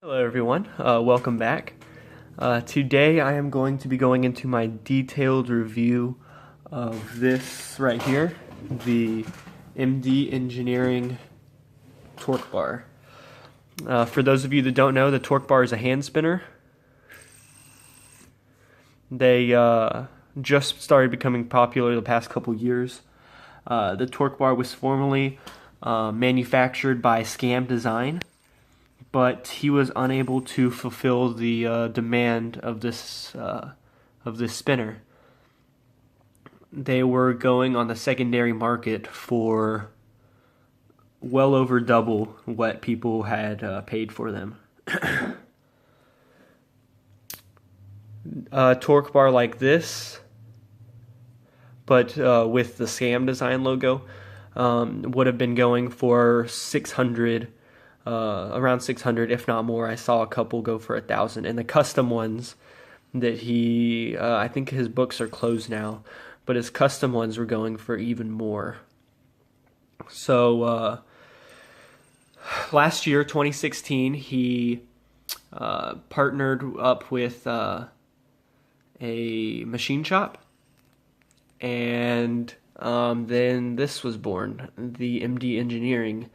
Hello everyone, welcome back. Today I am going to be going into my detailed review of this right here, the MD Engineering Torqbar. For those of you that don't know, the Torqbar is a hand spinner. They just started becoming popular the past couple years. The Torqbar was formerly manufactured by Scam Design, but he was unable to fulfill the demand of this spinner. They were going on the secondary market for well over double what people had paid for them. Torqbar like this, but with the Scam Design logo, would have been going for 600. Around 600, if not more. I saw a couple go for 1,000, and the custom ones that he, I think his books are closed now, but his custom ones were going for even more. So last year, 2016, he partnered up with a machine shop, and then this was born, the MD Engineering.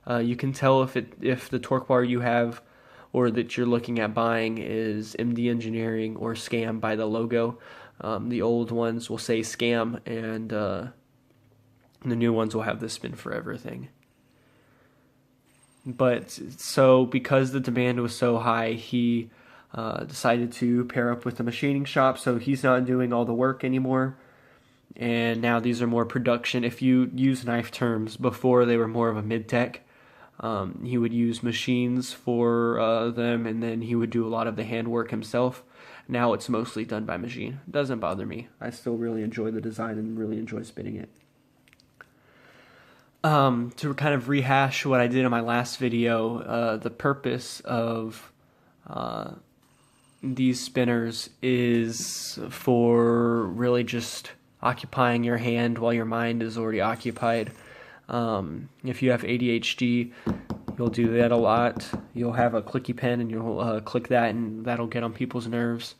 You can tell if the Torqbar you have or that you're looking at buying is MD Engineering or Scam by the logo. The old ones will say Scam, and the new ones will have the spin forever thing. But so because the demand was so high, he decided to pair up with the machining shop, so he's not doing all the work anymore. And now these are more production. If you use knife terms, before they were more of a mid-tech. He would use machines for them, and then he would do a lot of the handwork himself. Now it's mostly done by machine. It doesn't bother me. I still really enjoy the design and really enjoy spinning it. To kind of rehash what I did in my last video, the purpose of these spinners is for really just occupying your hand while your mind is already occupied. If you have ADHD, you'll do that a lot. You'll have a clicky pen and you'll click that, and that'll get on people's nerves.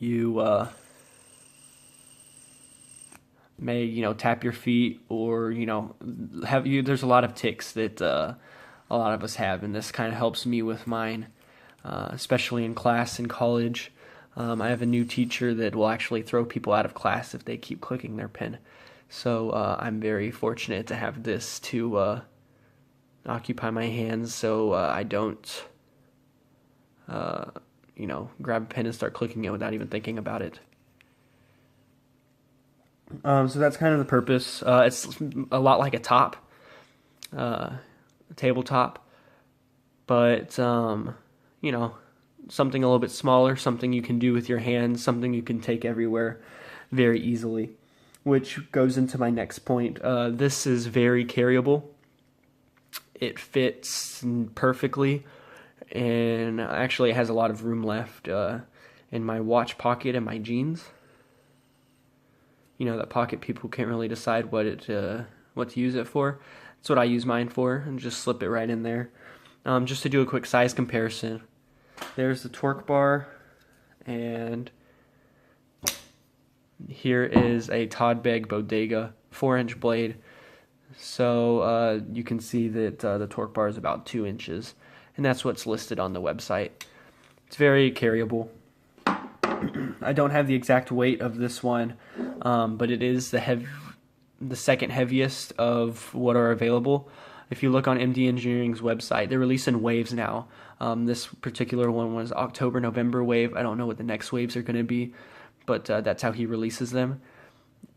You may, tap your feet, or, there's a lot of tics that a lot of us have, and this kind of helps me with mine, especially in class in college. I have a new teacher that will actually throw people out of class if they keep clicking their pen. So I'm very fortunate to have this to occupy my hands, so I don't, grab a pen and start clicking it without even thinking about it. So that's kind of the purpose. It's a lot like a top, tabletop, but, something a little bit smaller, something you can do with your hands, something you can take everywhere very easily, which goes into my next point. This is very carryable. It fits perfectly, and actually it has a lot of room left in my watch pocket and my jeans. That pocket people can't really decide what to use it for. That's what I use mine for, and just slip it right in there. Just to do a quick size comparison. There's the Torqbar, and here is a Torqbar Bodega 4-inch blade. So you can see that the Torqbar is about 2 inches, and that's what's listed on the website. It's very carryable. I don't have the exact weight of this one, but it is the second heaviest of what are available. If you look on MD Engineering's website, they're releasing waves now. This particular one was October-November wave. I don't know what the next waves are going to be, but that's how he releases them.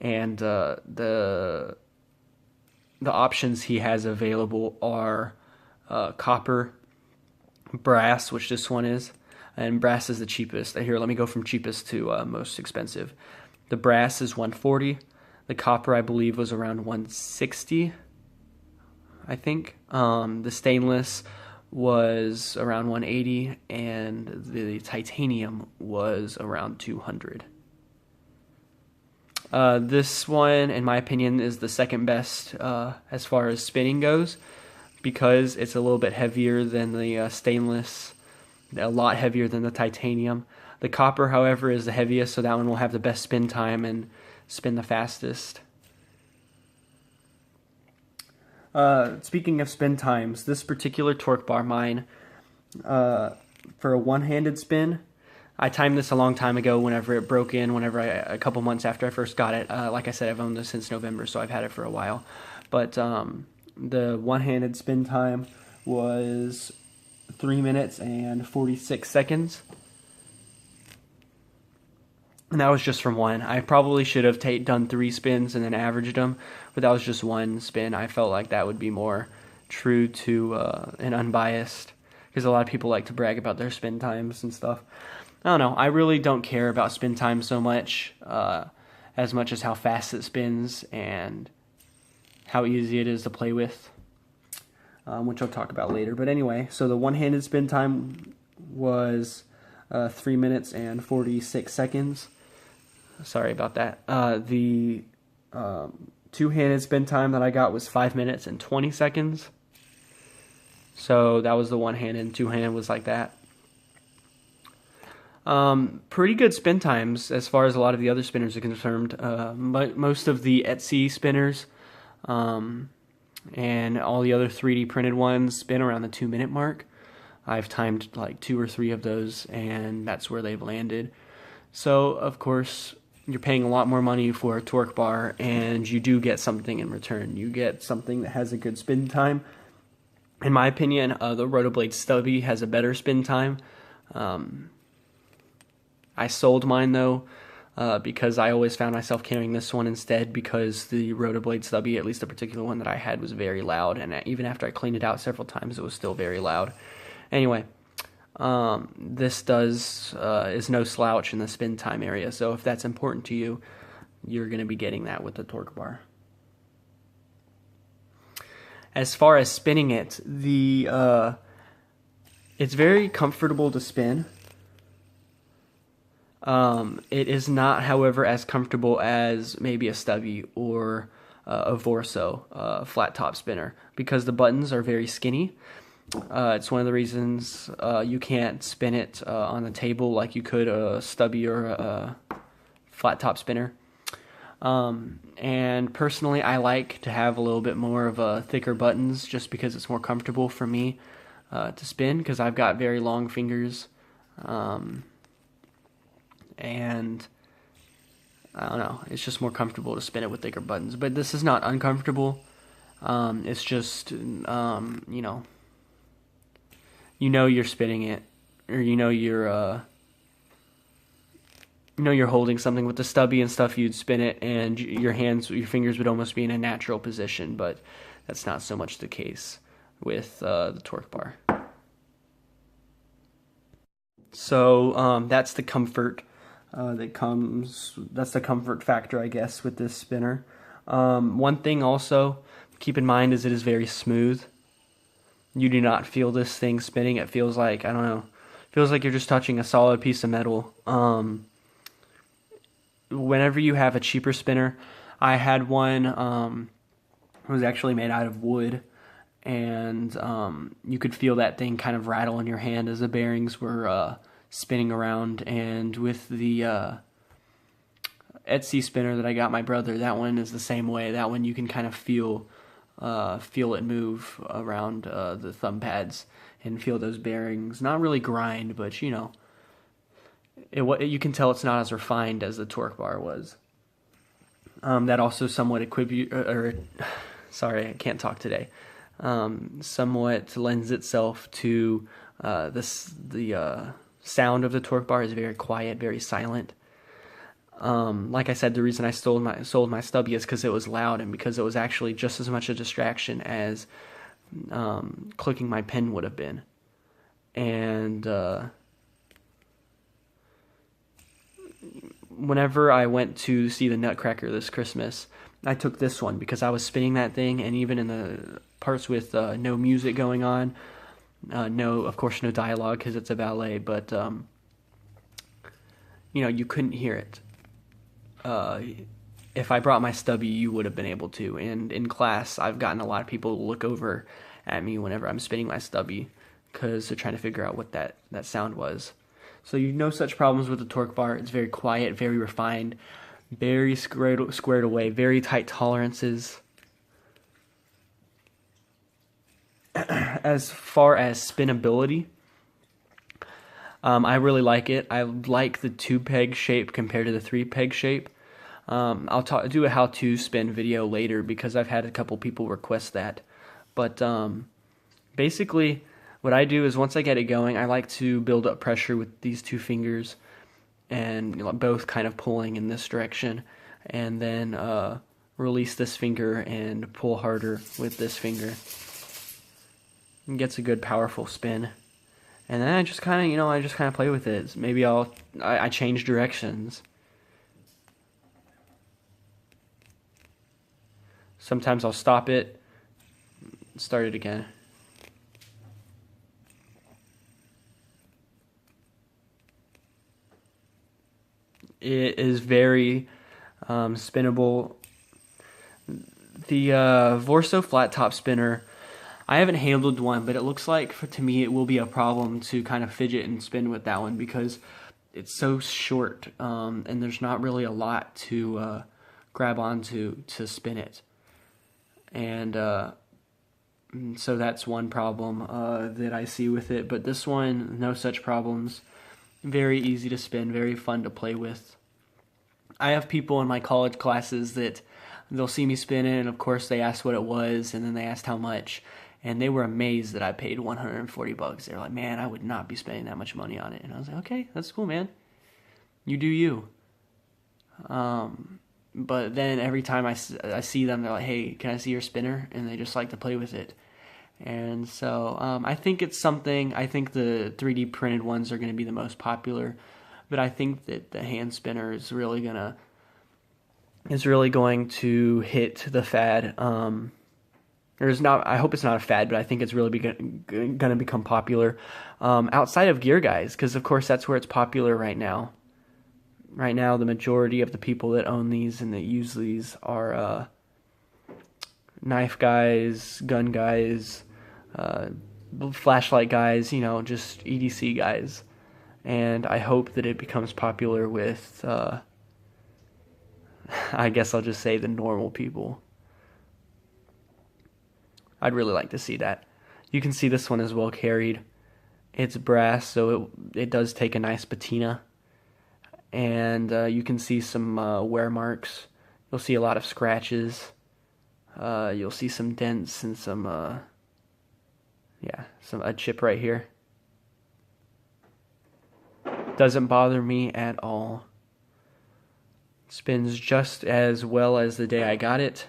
And the options he has available are copper, brass, which this one is, and brass is the cheapest. Here, let me go from cheapest to most expensive. The brass is $140. The copper, I believe, was around $160. I think. The stainless was around $180, and the titanium was around $200. This one, in my opinion, is the second best as far as spinning goes, because it's a little bit heavier than the stainless, a lot heavier than the titanium. The copper, however, is the heaviest, so that one will have the best spin time and spin the fastest. Speaking of spin times, this particular Torqbar mine, for a one-handed spin, I timed this a long time ago whenever it broke in, a couple months after I first got it. Like I said, I've owned this since November, so I've had it for a while. But the one-handed spin time was 3 minutes and 46 seconds. And that was just from one. I probably should have done 3 spins and then averaged them, but that was just one spin. I felt like that would be more true to and unbiased, because a lot of people like to brag about their spin times and stuff. I don't know. I really don't care about spin time so much, as much as how fast it spins and how easy it is to play with, which I'll talk about later. But anyway, so the one-handed spin time was 3 minutes and 46 seconds. Sorry about that. The two-handed spin time that I got was 5 minutes and 20 seconds. So that was the one-handed, and two-handed was like that. Pretty good spin times as far as a lot of the other spinners are concerned. Most of the Etsy spinners and all the other 3D printed ones spin around the 2-minute mark. I've timed like 2 or 3 of those, and that's where they've landed. So, of course, you're paying a lot more money for a Torqbar, and you do get something in return. You get something that has a good spin time. In my opinion, the Rotoblade Stubby has a better spin time. I sold mine, though, because I always found myself carrying this one instead, because the Rotoblade Stubby, at least the particular one that I had, was very loud, and even after I cleaned it out several times, it was still very loud. Anyway, this is no slouch in the spin time area, so if that's important to you, you're going to be getting that with the Torqbar. As far as spinning it, it's very comfortable to spin. It is not, however, as comfortable as maybe a Stubby or a Vorso flat top spinner, because the buttons are very skinny. It's one of the reasons you can't spin it on the table like you could a Stubby or a flat top spinner. And personally, I like to have a little bit more of thicker buttons, just because it's more comfortable for me to spin, because I've got very long fingers. And I don't know, it's just more comfortable to spin it with thicker buttons. But this is not uncomfortable. It's just, you know you're spinning it, or you're holding something. With the Stubby and stuff, you'd spin it and your fingers would almost be in a natural position, but that's not so much the case with the Torqbar. So that's the comfort that's the comfort factor, I guess, with this spinner. One thing also keep in mind is it is very smooth. You do not feel this thing spinning. It feels like, I don't know, feels like you're just touching a solid piece of metal. Whenever you have a cheaper spinner, I had one, it was actually made out of wood, and you could feel that thing kind of rattle in your hand as the bearings were spinning around. And with the Etsy spinner that I got my brother, that one is the same way. That one you can kind of feel it move around the thumb pads and feel those bearings not really grind, but you know, you can tell it's not as refined as the Torqbar was. That also somewhat sorry, I can't talk today. Somewhat lends itself to the sound of the Torqbar is very quiet, very silent. Like I said, the reason I sold my Stubby is because it was loud, and because it was actually just as much a distraction as clicking my pen would have been. And whenever I went to see the Nutcracker this Christmas, I took this one because I was spinning that thing, and even in the parts with no music going on, of course no dialogue because it's a ballet, but you couldn't hear it. If I brought my Stubby, you would have been able to. And in class, I've gotten a lot of people to look over at me whenever I'm spinning my stubby, because they're trying to figure out what that sound was. So no such problems with the Torqbar. It's very quiet, very refined, very squared away, very tight tolerances. As far as spinability, I really like it. I like the 2-peg shape compared to the 3-peg shape. I'll do a how-to spin video later because I've had a couple people request that. But basically, what I do is once I get it going, I like to build up pressure with these 2 fingers, and both kind of pulling in this direction, and then release this finger and pull harder with this finger. It gets a good powerful spin. And then I just kind of play with it. Maybe I change directions. Sometimes I'll stop it, start it again. It is very spinnable. The Vorso flat top spinner, I haven't handled one, but it looks like to me it will be a problem to kind of fidget and spin with that one because it's so short, and there's not really a lot to grab onto to spin it. And so that's one problem that I see with it. But this one, no such problems. Very easy to spin, very fun to play with. I have people in my college classes that they'll see me spin it, and of course they asked what it was, and then they asked how much, and they were amazed that I paid $140. They're like, man, I would not be spending that much money on it. And I was like, okay, that's cool, man. You do you. But then every time I see them, they're like, hey, can I see your spinner? And they just like to play with it. And so I think it's something, I think the 3D printed ones are going to be the most popular. But I think that the hand spinner is really going to hit the fad. I hope it's not a fad, but I think it's really going to become popular outside of gear guys, because of course that's where it's popular right now. Right now, the majority of the people that own these and that use these are knife guys, gun guys, flashlight guys, just EDC guys. And I hope that it becomes popular with, I guess I'll just say the normal people. I'd really like to see that. You can see this one is well carried. It's brass, so it does take a nice patina. And you can see some wear marks. You'll see a lot of scratches. You'll see some dents and a chip right here. Doesn't bother me at all. Spins just as well as the day I got it.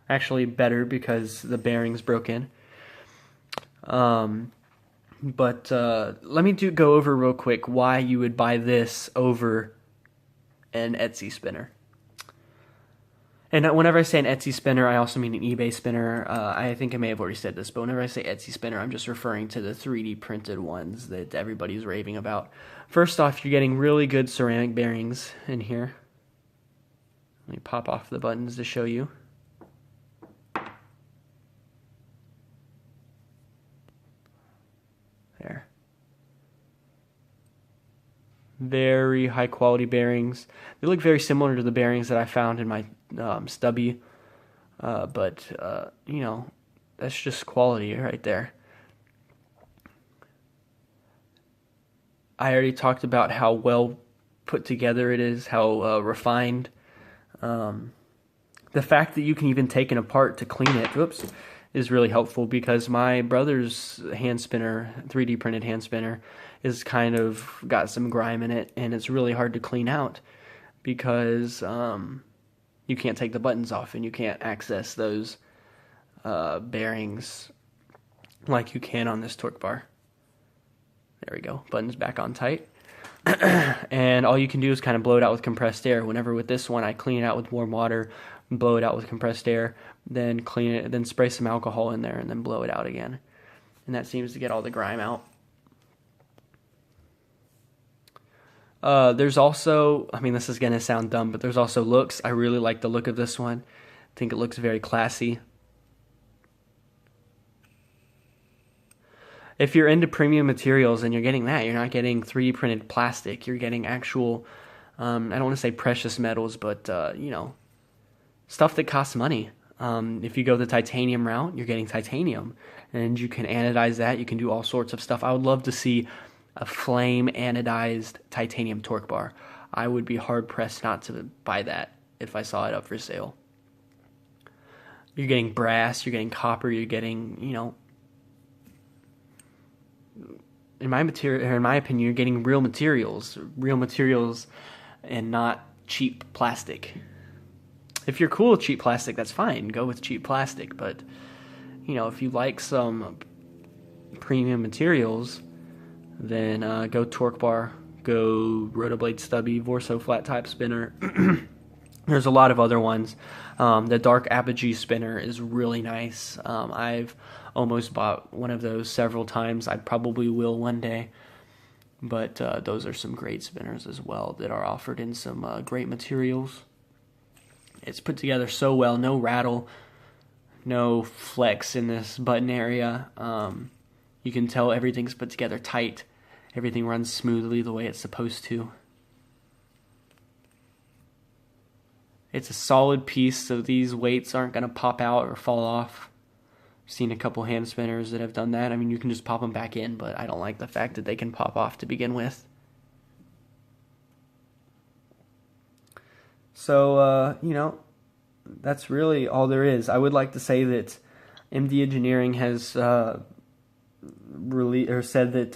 Actually better because the bearings broke in. But let me go over real quick why you would buy this over an Etsy spinner. And whenever I say an Etsy spinner, I also mean an eBay spinner. I think I may have already said this, but whenever I say Etsy spinner, I'm just referring to the 3D printed ones that everybody's raving about. First off, you're getting really good ceramic bearings in here. Let me pop off the buttons to show you. There. Very high quality bearings. They look very similar to the bearings that I found in my stubby, but that's just quality right there. I already talked about how well put together it is, how refined. The fact that you can even take it apart to clean it, is really helpful because my brother's hand spinner, 3D printed hand spinner, is kind of got some grime in it, and it's really hard to clean out because you can't take the buttons off and you can't access those bearings like you can on this Torqbar. There we go, buttons back on tight. And all you can do is kind of blow it out with compressed air. Whenever with this one I clean it out with warm water, blow it out with compressed air, then clean it, then spray some alcohol in there and then blow it out again. And that seems to get all the grime out. There's also, this is going to sound dumb, but there's also looks. I really like the look of this one. I think it looks very classy. if you're into premium materials and you're getting that, you're not getting 3D printed plastic. You're getting actual, I don't want to say precious metals, but, you know, stuff that costs money. If you go the titanium route, you're getting titanium, and you can anodize that. You can do all sorts of stuff. I would love to see a flame anodized titanium Torqbar. I would be hard pressed not to buy that if I saw it up for sale. You're getting brass, you're getting copper, you're getting, you know, in my opinion, you're getting real materials and not cheap plastic. If you're cool with cheap plastic, that's fine. Go with cheap plastic. But, you know, if you like some premium materials, then go Torqbar, go Rotoblade Stubby, Vorso Flat Type Spinner. There's a lot of other ones. The Dark Apogee Spinner is really nice. I've almost bought one of those several times. I probably will one day. But those are some great spinners as well that are offered in some great materials. It's put together so well, no rattle, no flex in this button area. You can tell everything's put together tight. Everything runs smoothly the way it's supposed to. It's a solid piece, so these weights aren't going to pop out or fall off. I've seen a couple hand spinners that have done that. I mean, you can just pop them back in, but I don't like the fact that they can pop off to begin with. So, you know, that's really all there is. I would like to say that MD Engineering has said that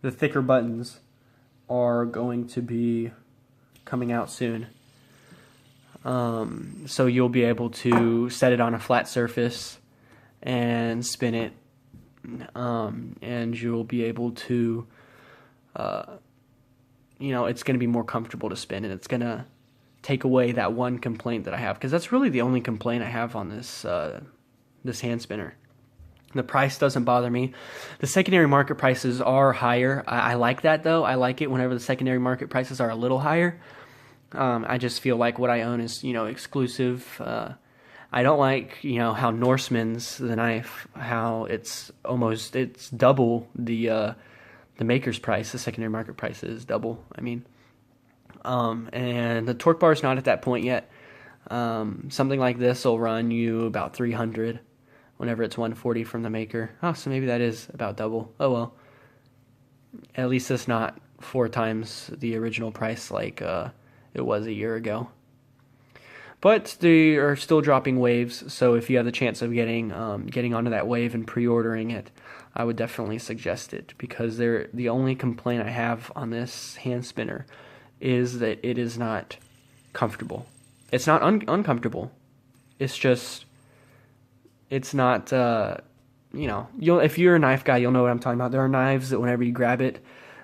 the thicker buttons are going to be coming out soon. So you'll be able to set it on a flat surface and spin it, and you'll be able to you know, it's going to be more comfortable to spin, and it's going to take away that one complaint that I have, because that's really the only complaint I have on this this hand spinner. The price doesn't bother me. The secondary market prices are higher. I like that, though. I like it whenever the secondary market prices are a little higher. I just feel like what I own is, you know, exclusive. I don't like, you know, how Norseman's, the knife, how it's double the maker's price. The secondary market price is double, I mean. And the Torqbar is not at that point yet. Something like this will run you about $300 whenever it's $140 from the maker. Oh, so maybe that is about double. Oh well. At least it's not 4 times the original price like it was a year ago. But they are still dropping waves, so if you have the chance of getting onto that wave and pre-ordering it, I would definitely suggest it, because the only complaint I have on this hand spinner is that it is not comfortable. It's not uncomfortable. It's just, it's not, you know, if you're a knife guy, you'll know what I'm talking about. There are knives that whenever you grab it,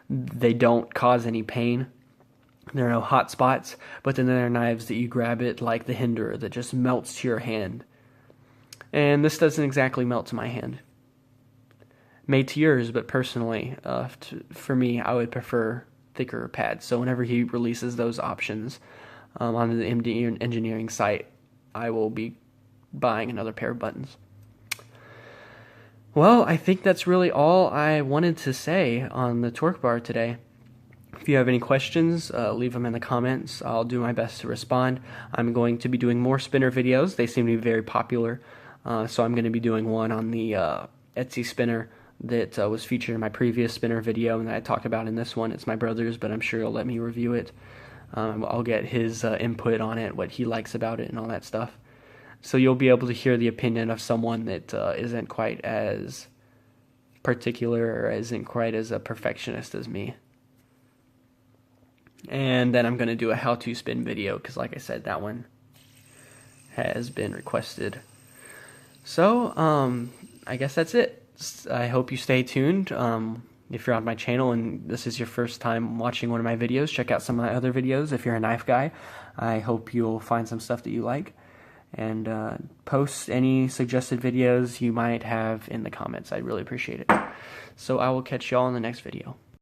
they don't cause any pain. There are no hot spots, but then there are knives that you grab it like the Hinderer that just melts to your hand. And this doesn't exactly melt to my hand. Made to yours, but personally, for me, I would prefer thicker pads. So whenever he releases those options on the MD Engineering site, I will be buying another pair of buttons. Well, I think that's really all I wanted to say on the Torqbar today. If you have any questions, leave them in the comments. I'll do my best to respond. I'm going to be doing more spinner videos. They seem to be very popular. So I'm going to be doing one on the Etsy spinner that was featured in my previous spinner video and that I talked about in this one. It's my brother's, but I'm sure he'll let me review it. I'll get his input on it, what he likes about it, and all that stuff. So you'll be able to hear the opinion of someone that isn't quite as particular or isn't quite as a perfectionist as me. And then I'm going to do a how-to spin video, because like I said, that one has been requested. So, I guess that's it. I hope you stay tuned. If you're on my channel and this is your first time watching one of my videos, check out some of my other videos. If you're a knife guy, I hope you'll find some stuff that you like. And post any suggested videos you might have in the comments. I'd really appreciate it. So I will catch y'all in the next video.